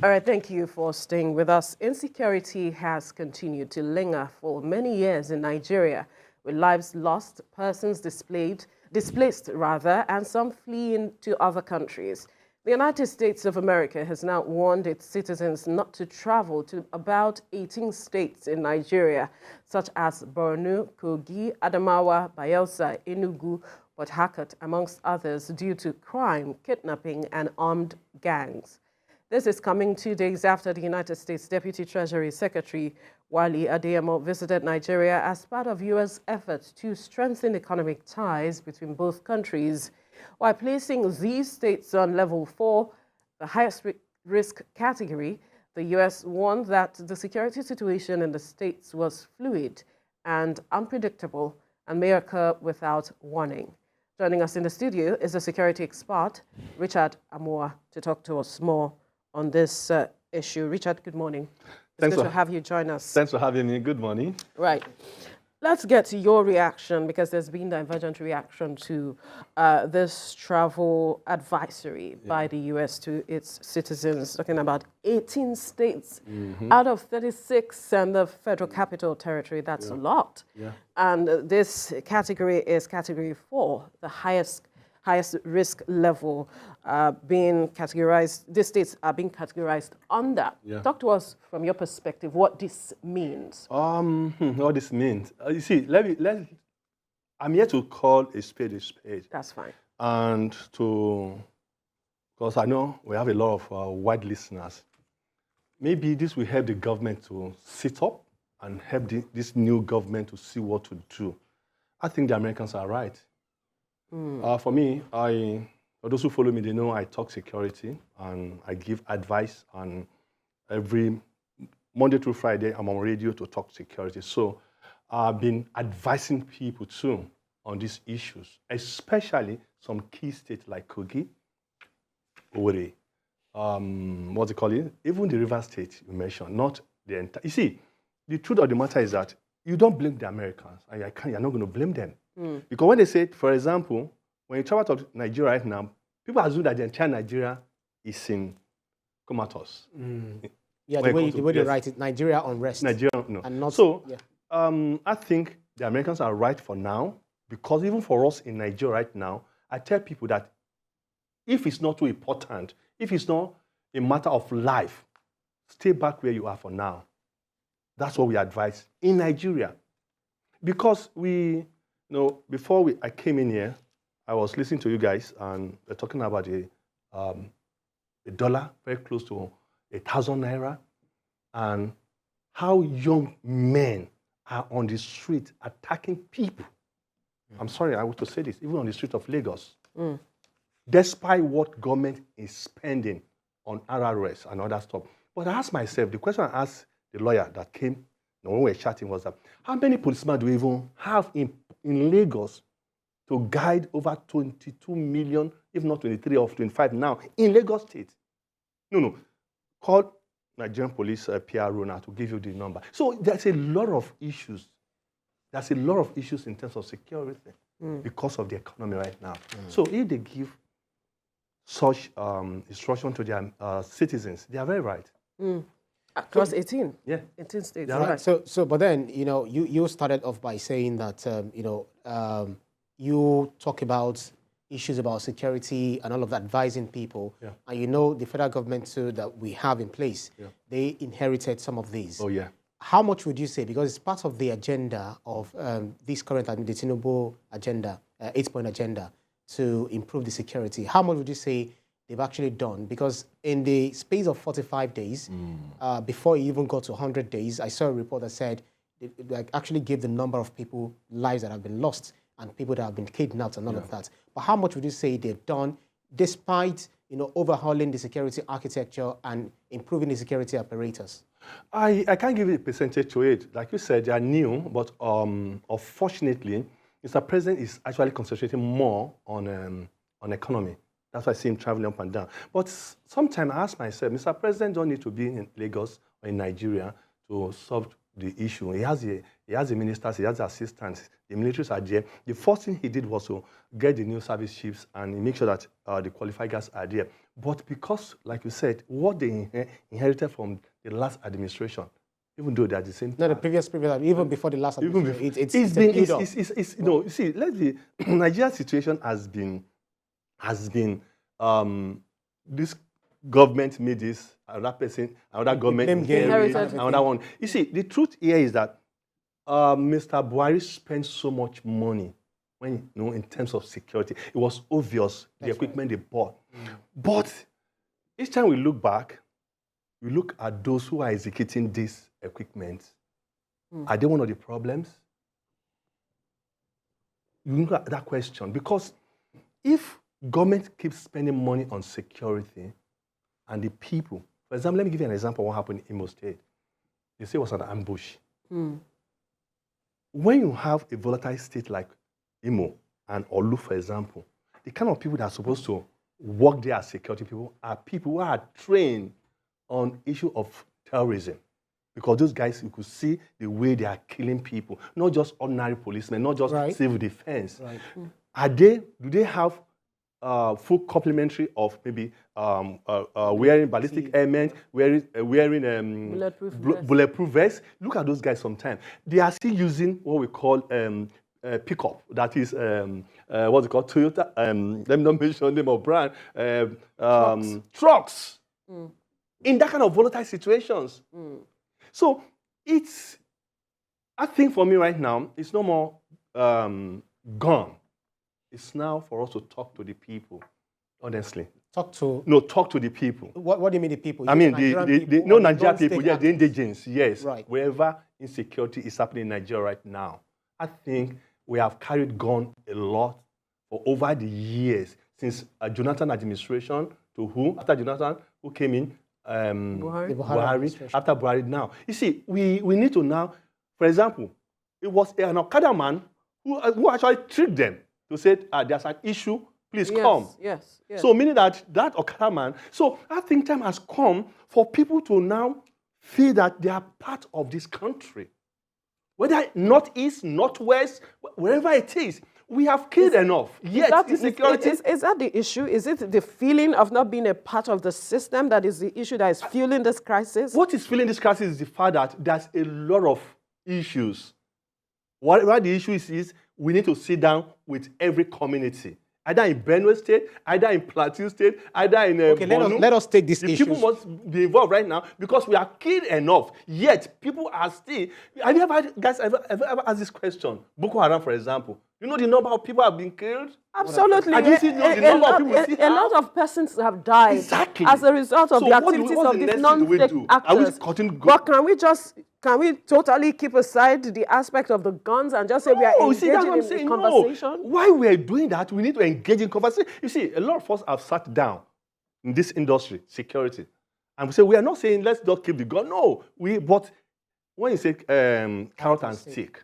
All right, thank you for staying with us. Insecurity has continued to linger for many years in Nigeria, with lives lost, persons displaced rather, and some fleeing to other countries. The United States of America has now warned its citizens not to travel to about 18 states in Nigeria, such as Borno, Kogi, Adamawa, Bayelsa, Enugu, Port Harcourt, amongst others, due to crime, kidnapping, and armed gangs. This is coming 2 days after the United States Deputy Treasury Secretary Wally Adeyemo visited Nigeria as part of U.S. efforts to strengthen economic ties between both countries. While placing these states on level 4, the highest risk category, the U.S. warned that the security situation in the states was fluid and unpredictable and may occur without warning. Joining us in the studio is a security expert, Richard Amoa, to talk to us more on this issue. Richard, good morning. It's good to have you join us. Thanks for having me. Good morning. Right. Let's get to your reaction, because there's been divergent reaction to this travel advisory by the U.S. to its citizens, talking about 18 states out of 36 and the Federal Capital Territory. That's a lot. And this category is category 4, the highest risk level being categorized. These states are being categorized under. Talk to us from your perspective what this means. What this means. You see, I'm here to call a spade a spade. That's fine. And because I know we have a lot of white listeners, maybe this will help the government to sit up and help this new government to see what to do. I think the Americans are right. For me, for those who follow me, they know I talk security and I give advice. And every Monday through Friday, I'm on radio to talk security. So I've been advising people too on these issues, especially some key states like Kogi, Ore, what's it called? Even the River State you mentioned, not the entire. You see, the truth of the matter is that you don't blame the Americans. You're not going to blame them. Because when they say, for example, when you travel to Nigeria right now, people assume that the entire Nigeria is in comatose. Yeah, the way they write it, Nigeria unrest. Nigeria, no. And not, so, I think the Americans are right for now, because even for us in Nigeria right now, I tell people that if it's not too important, if it's not a matter of life, stay back where you are for now. That's what we advise in Nigeria. Because before I came in here, I was listening to you guys, and they're talking about a dollar very close to 1,000 naira, and how young men are on the street attacking people. I'm sorry, I want to say this, even on the street of Lagos, despite what government is spending on RRS and other stuff. But I asked myself, the question I asked the lawyer that came when we were chatting was that, how many policemen do we even have in Lagos to guide over 22 million, if not 23 or 25 now, in Lagos State? No. Call Nigerian Police PRO now to give you the number. So there's a lot of issues. There's a lot of issues in terms of security because of the economy right now. So if they give such instruction to their citizens, they are very right. Across 18? Yeah. 18 states. Yeah, right. So, but then, you started off by saying that, you talk about issues about security and all of that, advising people. Yeah. And the federal government too that we have in place, they inherited some of these. Oh, yeah. How much would you say, because it's part of the agenda of this current the Tinubu agenda, 8-point agenda, to improve the security, how much would you say they've actually done? Because in the space of 45 days, before it even got to 100 days, I saw a report that said they actually gave the number of people, lives that have been lost and people that have been kidnapped and all of that. But how much would you say they've done despite, overhauling the security architecture and improving the security apparatus? I can't give you a percentage to it. Like you said, they are new, but unfortunately, Mr. President is actually concentrating more on economy. That's why I see him traveling up and down. But sometimes I ask myself, Mr. President don't need to be in Lagos or in Nigeria to solve the issue. He has the ministers, he has the assistants, the militaries are there. The first thing he did was to get the new service chiefs and make sure that the qualified guys are there. But because, like you said, what they inherited from the last administration, even though they are the same. No, the previous, even before the last Even administration, before, it's been, you know, you see, Nigeria's situation has been, this government made this, another person, another government inherited another one. You see, the truth here is that Mr. Buhari spent so much money when, you know, in terms of security. It was obvious, the equipment they bought. But each time we look back, we look at those who are executing this equipment. Are they one of the problems? You look at that question, because if government keeps spending money on security and the people, for example, let me give you an example of what happened in Imo State. They say it was an ambush. When you have a volatile state like Imo and Olu, for example, the kind of people that are supposed to work there as security people are people who are trained on issue of terrorism. Because those guys, you could see the way they are killing people, not just ordinary policemen, not just civil defense. Do they have full complementary of maybe wearing ballistic helmet, wearing bulletproof vests? Look at those guys sometimes. They are still using what we call pickup. That is, what's it called? Toyota, let me not mention the name of brand. Trucks. In that kind of volatile situations. So I think for me right now, it's no more gone. It's now for us to talk to the people, honestly. Talk to the people. What do you mean the people? I mean, no Nigerian people, yeah, the indigenous, yes. Right. Wherever insecurity is happening in Nigeria right now, I think we have carried gun a lot for over the years, since Jonathan administration to who? After Jonathan, who came in? Buhari. After Buhari now. You see, we need to now, for example, it was an Okada man who actually tricked them to say, there's an issue, please come. Yes. So meaning that Okada man, so I think time has come for people to now feel that they are part of this country. Whether northeast, northwest, wherever it is, we have killed enough. Yet, insecurity. Is that the issue? Is it the feeling of not being a part of the system that is the issue that is fueling this crisis? What is fueling this crisis is the fact that there's a lot of issues. Whatever the issue is we need to sit down with every community, either in Benue State, either in Plateau State, either in Borno. Let us take this issue. People must be involved right now because we are killed enough. Yet people are still. Have you ever asked this question? Boko Haram, for example. You know the number of people have been killed? Absolutely. A lot of persons have died as a result of the activities of these non-state actors. But can we totally keep aside the aspect of the guns and just say we are engaging in conversation? No. Why we are doing that, we need to engage in conversation. You see, a lot of us have sat down in this industry, security, and we say, we are not saying let's not keep the gun. No. But when you say carrot and stick,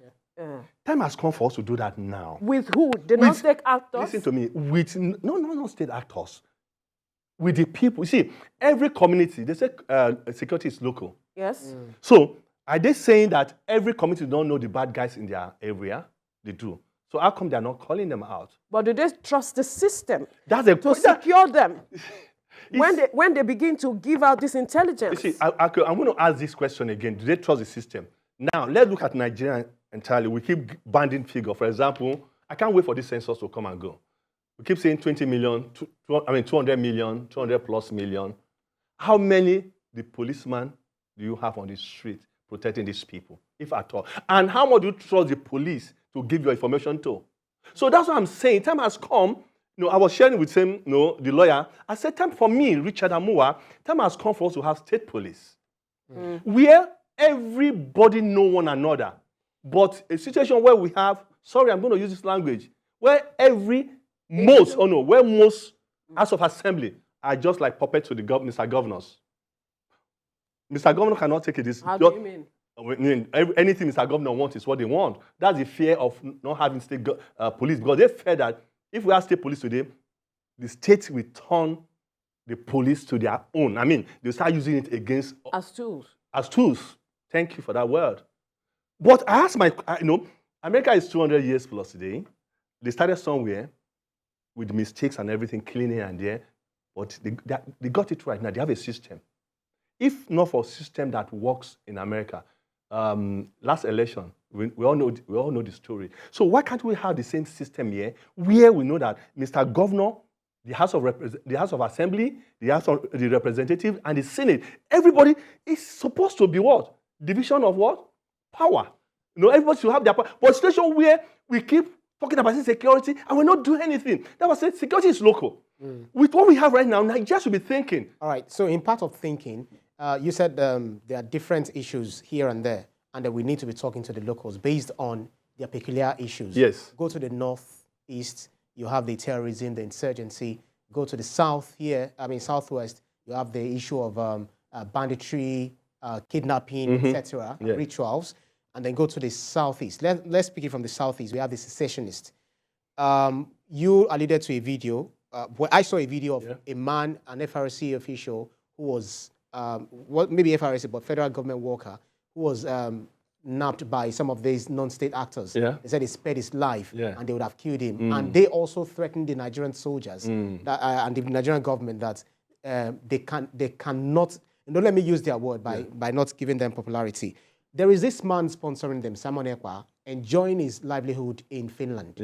time has come for us to do that now. With who? The non-state actors? Listen to me. With no state actors. With the people. You see, every community, they say security is local. Yes. So, are they saying that every community don't know the bad guys in their area? They do. So how come they're not calling them out? But do they trust the system to secure them when they begin to give out this intelligence? You see, I'm going to ask this question again. Do they trust the system? Now, let's look at Nigeria entirely. We keep banding figure. For example, I can't wait for this census to come and go. We keep saying 20 million, 200 million, 200 plus million. How many the policeman do you have on the street protecting these people, if at all? And how much do you trust the police to give your information to? So that's what I'm saying. Time has come. I was sharing with him, the lawyer. I said, time for me, Richard Amua, time has come for us to have state police, where everybody know one another. But a situation where we have, sorry, I'm going to use this language, where most House of Assembly are just like puppets to the Mr. Governors. Mr. Governor cannot take it. How do you mean? Anything Mr. Governor wants is what they want. That's the fear of not having state police, because they fear that if we have state police today, the state will turn the police to their own. I mean, they'll start using it against... As tools. As tools. Thank you for that word. But I asked America is 200 years plus today. They started somewhere with mistakes and everything, killing here and there. But they got it right now. They have a system. If not for a system that works in America, last election, we all know the story. So why can't we have the same system here, where we know that Mr. Governor, the House of Assembly, the Representative, and the Senate, everybody is supposed to be what? Division of what? Power. Everybody should have their power. But a situation where we keep talking about security and we're not doing anything. That was it. Security is local. With what we have right now, Nigeria should be thinking. All right. So in part of thinking, you said there are different issues here and there, and that we need to be talking to the locals based on their peculiar issues. Yes. Go to the northeast, you have the terrorism, the insurgency. Go to the southwest, you have the issue of banditry, kidnapping, etc., rituals. And then go to the southeast. Let's speak it from the southeast. We have the secessionists. You alluded to a video. I saw a video of a man, an FRC official, who was, maybe FRC, but federal government worker, who was nabbed by some of these non-state actors. They said he spared his life and they would have killed him. And they also threatened the Nigerian soldiers and the Nigerian government that they cannot, let me use their word by not giving them popularity. There is this man sponsoring them, Simon Ekpa, enjoying his livelihood in Finland.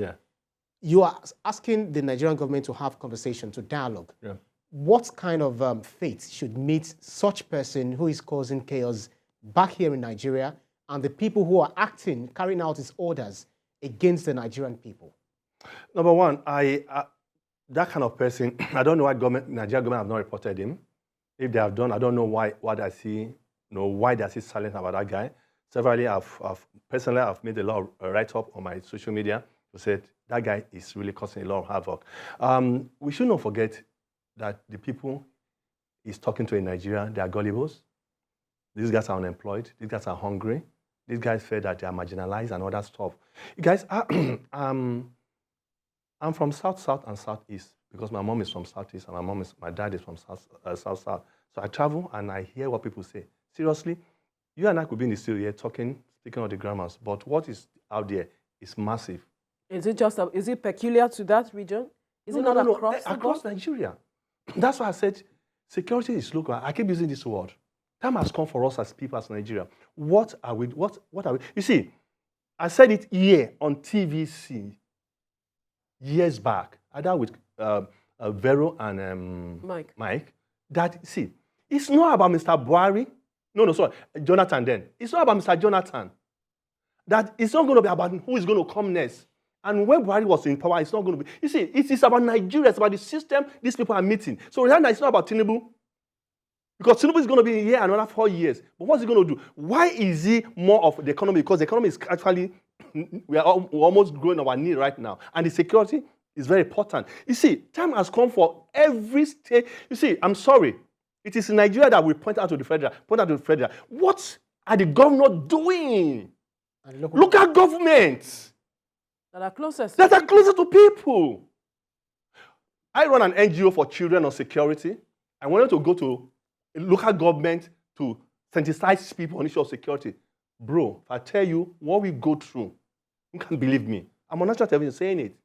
You are asking the Nigerian government to have conversation, to dialogue. What kind of fate should meet such person who is causing chaos back here in Nigeria and the people who are carrying out his orders against the Nigerian people? Number one, that kind of person, I don't know why Nigerian government have not reported him. If they have done, I don't know why I see. Why does he silent about that guy? Severally, personally, I've made a lot of write-up on my social media to say that guy is really causing a lot of havoc. We should not forget that the people he's talking to in Nigeria, they are gullibles. These guys are unemployed. These guys are hungry. These guys feel that they are marginalized and all that stuff. You guys, I'm from South and Southeast because my mom is from Southeast and my dad is from South. So I travel and I hear what people say. Seriously, you and I could be in the studio here talking, speaking of the grammars, but what is out there is massive. Is it peculiar to that region? Is it not across Nigeria? That's why I said security is local. I keep using this word. Time has come for us as people, as Nigeria. What are we? You see, I said it here on TVC years back. I done with Vero and Mike. That, see, it's not about Mr. Buhari. Jonathan then. It's not about Mr. Jonathan. That it's not going to be about who is going to come next. And when Buhari was in power, it's not going to be. You see, it's about Nigeria. It's about the system these people are meeting. So right now, it's not about Tinubu. Because Tinubu is going to be here another 4 years. But what's he going to do? Why is he more of the economy? Because the economy is actually, we're almost growing our need right now. And the security is very important. You see, time has come for every state. You see, I'm sorry. It is in Nigeria that we point out to the federal. What are the governors doing? Local governments. That are closer to people. I run an NGO for children on security. I wanted to go to a local government to sensitize people on issue of security. Bro, if I tell you what we go through, you can't believe me. I'm on national television saying it.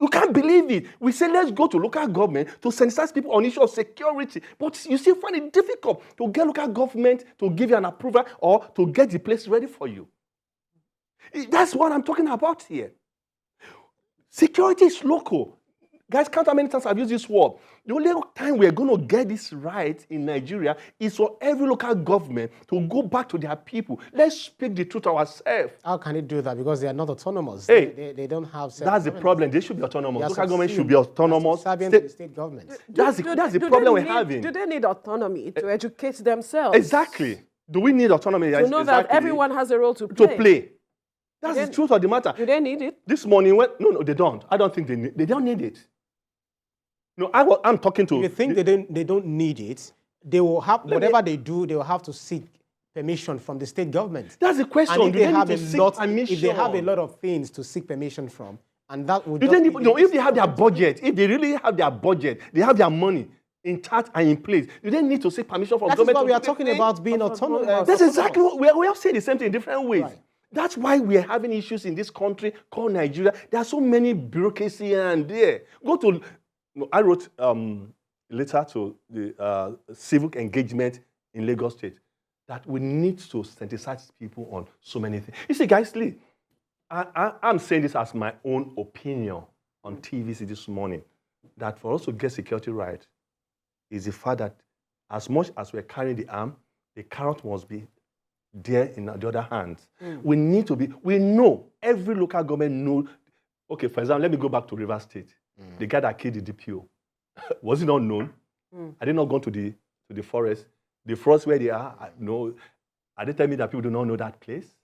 You can't believe it. We say, let's go to local government to sensitize people on issue of security. But you still find it difficult to get local government to give you an approval or to get the place ready for you. That's what I'm talking about here. Security is local. Guys, count how many times I've used this word. The only time we're going to get this right in Nigeria is for every local government to go back to their people. Let's speak the truth ourselves. How can it do that? Because they are not autonomous. Hey, they don't have... That's the problem. They should be autonomous. Local government should be autonomous. State government. That's the problem we're having. Do they need autonomy to educate themselves? Exactly. Do we need autonomy? To know that everyone has a role to play. That's the truth of the matter. Do they need it? This morning, no, they don't. I don't think they don't need it. No, I'm talking to... If you think they don't need it, they will have, whatever they do, they will have to seek permission from the state government. That's the question. And if they have a lot of things to seek permission from, and that would... if they have their budget, if they really have their budget, they have their money intact and in place, you don't need to seek permission from government. That's why we are talking about being autonomous. That's exactly what we all say the same thing in different ways. Right. That's why we are having issues in this country called Nigeria. There are so many bureaucracy here and there. Go to No, I wrote a letter to the civic engagement in Lagos State that we need to sensitize people on so many things. You see, guys, Lee, I'm saying this as my own opinion on TVC this morning, that for us to get security right is the fact that as much as we're carrying the arm, the carrot must be there in the other hand. We need to be, we know, every local government knows. Okay, for example, let me go back to Rivers State. The guy that killed the DPO, was he not known? Had they not gone to the forest? The forest where they are, no. Are they telling me that people do not know that place?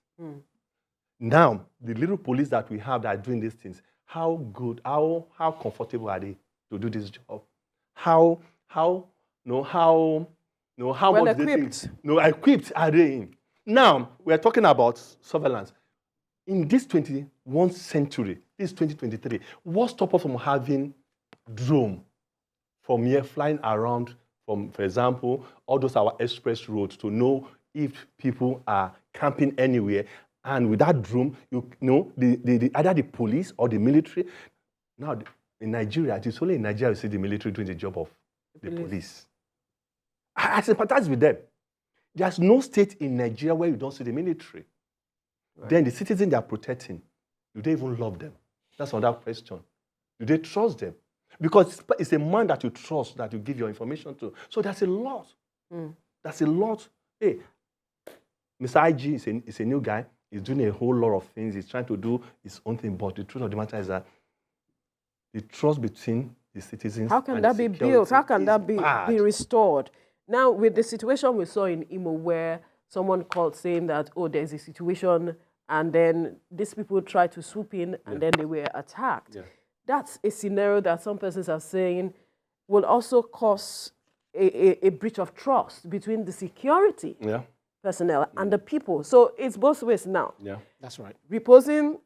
Now, the little police that we have that are doing these things, how good, how comfortable are they to do this job? How Well much equipped. Equipped are they in? Now, we're talking about surveillance. In this 21st century, this 2023, what stops us from having drone from here flying around from, for example, all those our express roads to know if people are camping anywhere? And with that drone, you know, either the police or the military. Now, in Nigeria, it is only in Nigeria you see the military doing the job of the police. I sympathize with them. There's no state in Nigeria where you don't see the military. Right. Then the citizens they are protecting, do they even love them? That's another question. Do they trust them? Because it's a man that you trust that you give your information to. So there's a lot. That's a lot. Hey, Mr. IG is a new guy. He's doing a whole lot of things. He's trying to do his own thing. But the truth of the matter is that the trust between the citizens. How can that be built? How can that be restored? Now, with the situation we saw in Imo, where someone called saying that, oh, there's a situation, and then these people tried to swoop in, and then they were attacked. Yeah. That's a scenario that some persons are saying will also cause a breach of trust between the security personnel and the people. So it's both ways now. Yeah, that's right. Reposing,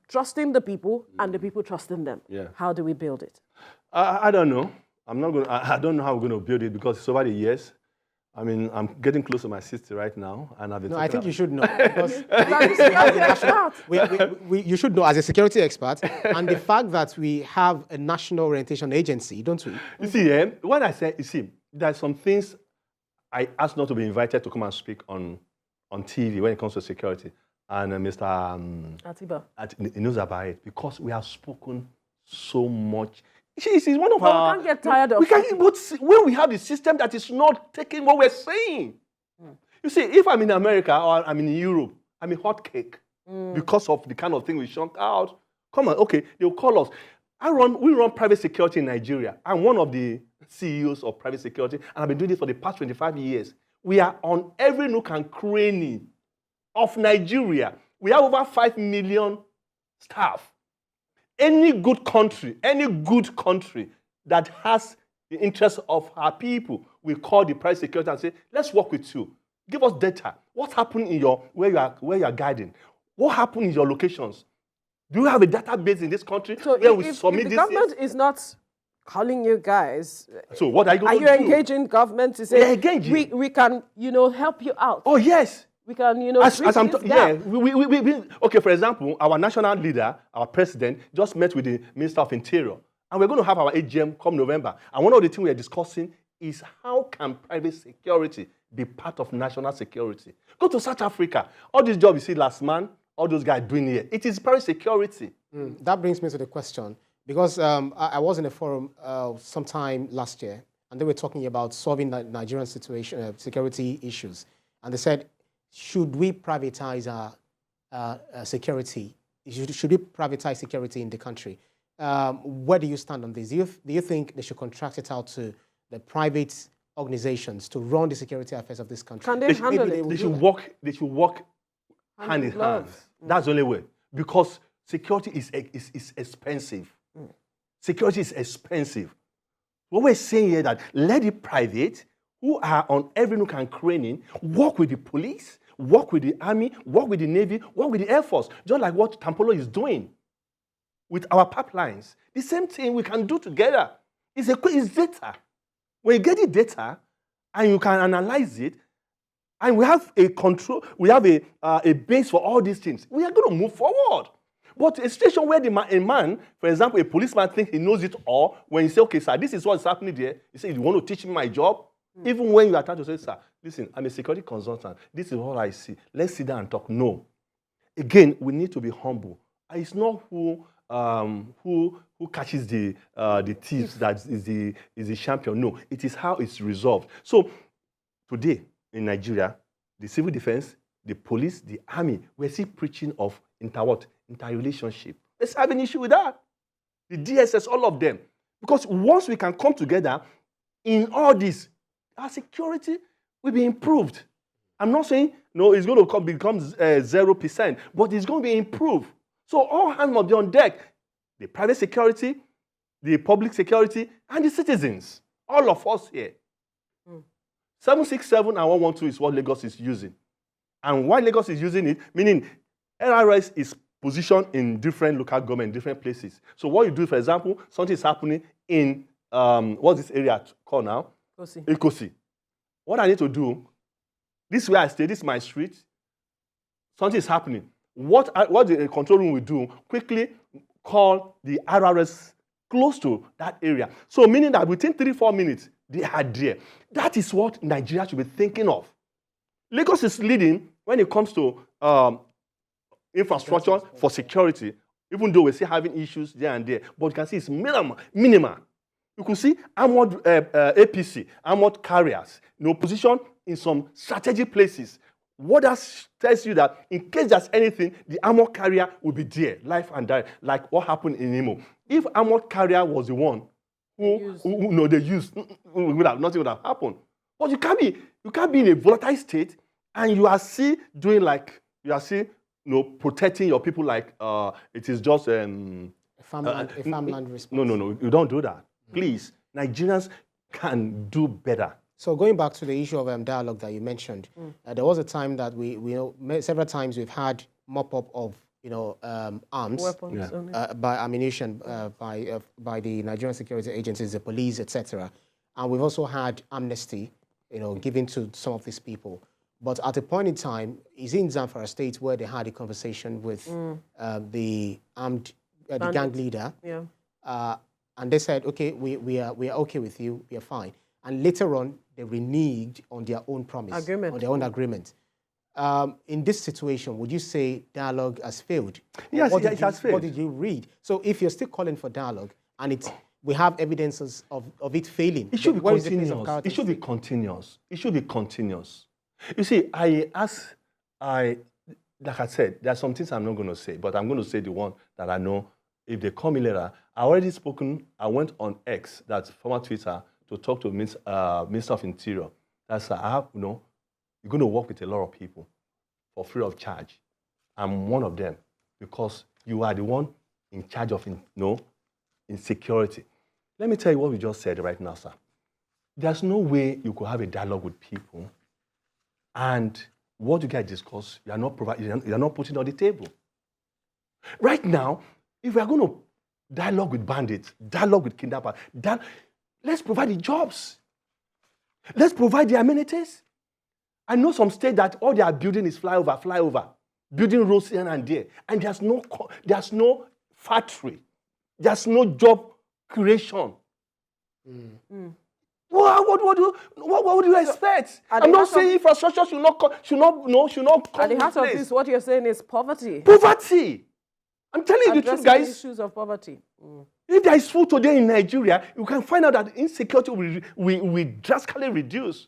trusting the people, and the people trusting them. Yeah. How do we build it? I don't know. I don't know how we're going to build it because it's over the years. I mean, I'm getting close to my sister right now, and I've been. No, I think you should know because you should know as a security expert, and the fact that we have a national orientation agency, don't we? You see, when I say, you see, there are some things I asked not to be invited to come and speak on TV when it comes to security, and Mr. Atiba knows about it because we have spoken so much. She's one of our. We can't get tired of. We can't. But when we have the system that is not taking what we're saying, you see, if I'm in America or I'm in Europe, I'm a hot cake because of the kind of thing we chunk out. Come on, okay, they'll call us. We run private security in Nigeria. I'm one of the CEOs of private security, and I've been doing this for the past 25 years. We are on every nook and cranny of Nigeria. We have over 5 million staff. Any good country that has the interest of our people, we call the private security and say, let's work with you. Give us data. What happened in where you are guiding? What happened in your locations? Do you have a database in this country where we submit this? The government is not calling you guys. So what are you going to do? Are you engaging government to say, we can, help you out? Oh, yes. We can, okay, for example, our national leader, our president, just met with the Minister of Interior. And we're going to have our AGM come November. And one of the things we're discussing is how can private security be part of national security? Go to South Africa. All these jobs you see last man, all those guys doing here, it is private security. That brings me to the question. Because I was in a forum sometime last year, and they were talking about solving the Nigerian situation, security issues. And they said, should we privatize our security? Should we privatize security in the country? Where do you stand on this? Do you think they should contract it out to the private organizations to run the security affairs of this country? Can they handle it? They should work hand in hand. That's the only way. Because security is expensive. Security is expensive. What we're saying here that let the private, who are on every nook and cranny, work with the police, work with the army, work with the navy, work with the air force, just like what Tampolo is doing with our pipelines. The same thing we can do together. It's data. When you get the data and you can analyze it, and we have a control, we have a base for all these things, we are going to move forward. But a situation where a man, for example, a policeman thinks he knows it all, when you say, okay, sir, this is what's happening there, you say, you want to teach me my job? Even when you are trying to say, sir, listen, I'm a security consultant. This is what I see. Let's sit down and talk. No. Again, we need to be humble. It's not who catches the thieves that is the champion. No, it is how it's resolved. So today in Nigeria, the civil defense, the police, the army, we're still preaching of interrelationship. Let's have an issue with that. The DSS, all of them. Because once we can come together in all this, our security will be improved. I'm not saying, no, it's going to become 0%, but it's going to be improved. So all hands must be on deck. The private security, the public security, and the citizens. All of us here. 767 and 112 is what Lagos is using. And why Lagos is using it, meaning LRS is positioned in different local government, different places. So what you do, for example, something is happening in, what's this area called now? Ikosi. What I need to do, this is where I stay, this is my street, something is happening. What the control room will do, quickly call the RRS close to that area. So meaning that within 3-4 minutes, they are there. That is what Nigeria should be thinking of. Lagos is leading when it comes to infrastructure for security, even though we're still having issues there and there. But you can see it's minimal. You can see armored APC, armored carriers, position in some strategic places. What that tells you that in case there's anything, the armored carrier will be there, life and direct, like what happened in Imo. If armored carrier was the one who they used, nothing would have happened. But you can't be in a volatile state and you are still doing protecting your people like it is just a farmland response. No, you don't do that. Please, Nigerians can do better. So going back to the issue of dialogue that you mentioned, there was a time that we several times we've had mop-up of arms, Weapons, by ammunition, by the Nigerian security agencies, the police, etc. And we've also had amnesty, given to some of these people. But at a point in time, is in Zamfara State where they had a conversation with the gang leader, and they said, okay, we are okay with you, we are fine. And later on, they reneged on their own promise, on their own agreement. In this situation, would you say dialogue has failed? Yes, it has failed. What did you read? So if you're still calling for dialogue, and we have evidences of it failing, it should be continuous. It should be continuous. It should be continuous. You see, like I said, there are some things I'm not going to say, but I'm going to say the one that I know. If they call me later, I already spoken. I went on X, that's former Twitter, to talk to Minister of Interior. That's you're going to work with a lot of people for free of charge. I'm one of them because you are the one in charge of insecurity. Let me tell you what we just said right now, sir. There's no way you could have a dialogue with people and what you guys discuss, you're not putting on the table. Right now, if we are going to dialogue with bandits, dialogue with kidnappers, let's provide the jobs. Let's provide the amenities. I know some states that all they are building is flyover, building roads here and there, and there's no factory, there's no job creation. What would you expect? I'm not saying infrastructure should not come. At the heart of this, what you're saying is poverty. Poverty. I'm telling you the truth, guys. Issues of poverty. If there is food today in Nigeria, you can find out that insecurity will drastically reduce.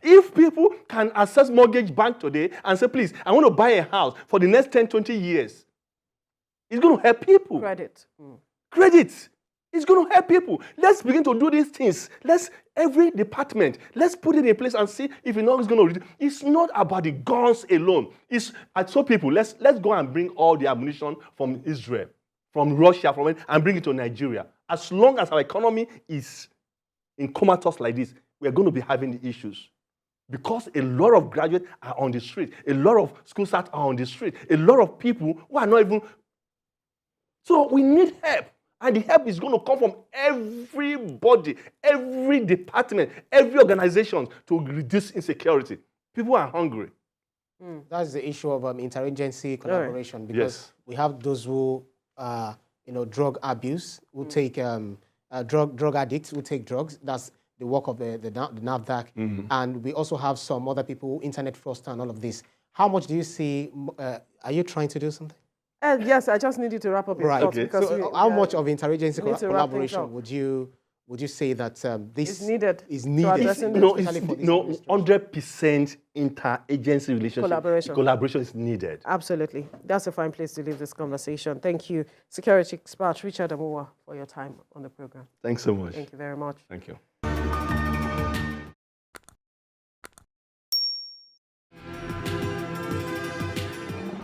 If people can access mortgage bank today and say, please, I want to buy a house for the next 10, 20 years, it's going to help people. Credit. Credit. It's going to help people. Let's begin to do these things. Every department, let's put it in place and see if it's going to reduce. It's not about the guns alone. I told people, let's go and bring all the ammunition from Israel, from Russia, and bring it to Nigeria. As long as our economy is in comatose like this, we're going to be having the issues. Because a lot of graduates are on the street. A lot of school staff are on the street. A lot of people who are not even... So we need help. And the help is going to come from everybody, every department, every organization to reduce insecurity. People are hungry. That's the issue of interagency collaboration, because we have those who, drug abuse, who take drug addicts who take drugs. That's the work of the NAFDAC. And we also have some other people, internet fraudster and all of this. How much do you see? Are you trying to do something? Yes, I just need you to wrap up your thoughts. Okay. Because so how much of interagency collaboration would you say that this is needed? Is needed? No, 100% interagency relationship. Collaboration is needed. Absolutely. That's a fine place to leave this conversation. Thank you, security expert Richard Adamawa, for your time on the program. Thanks so much. Thank you very much. Thank you.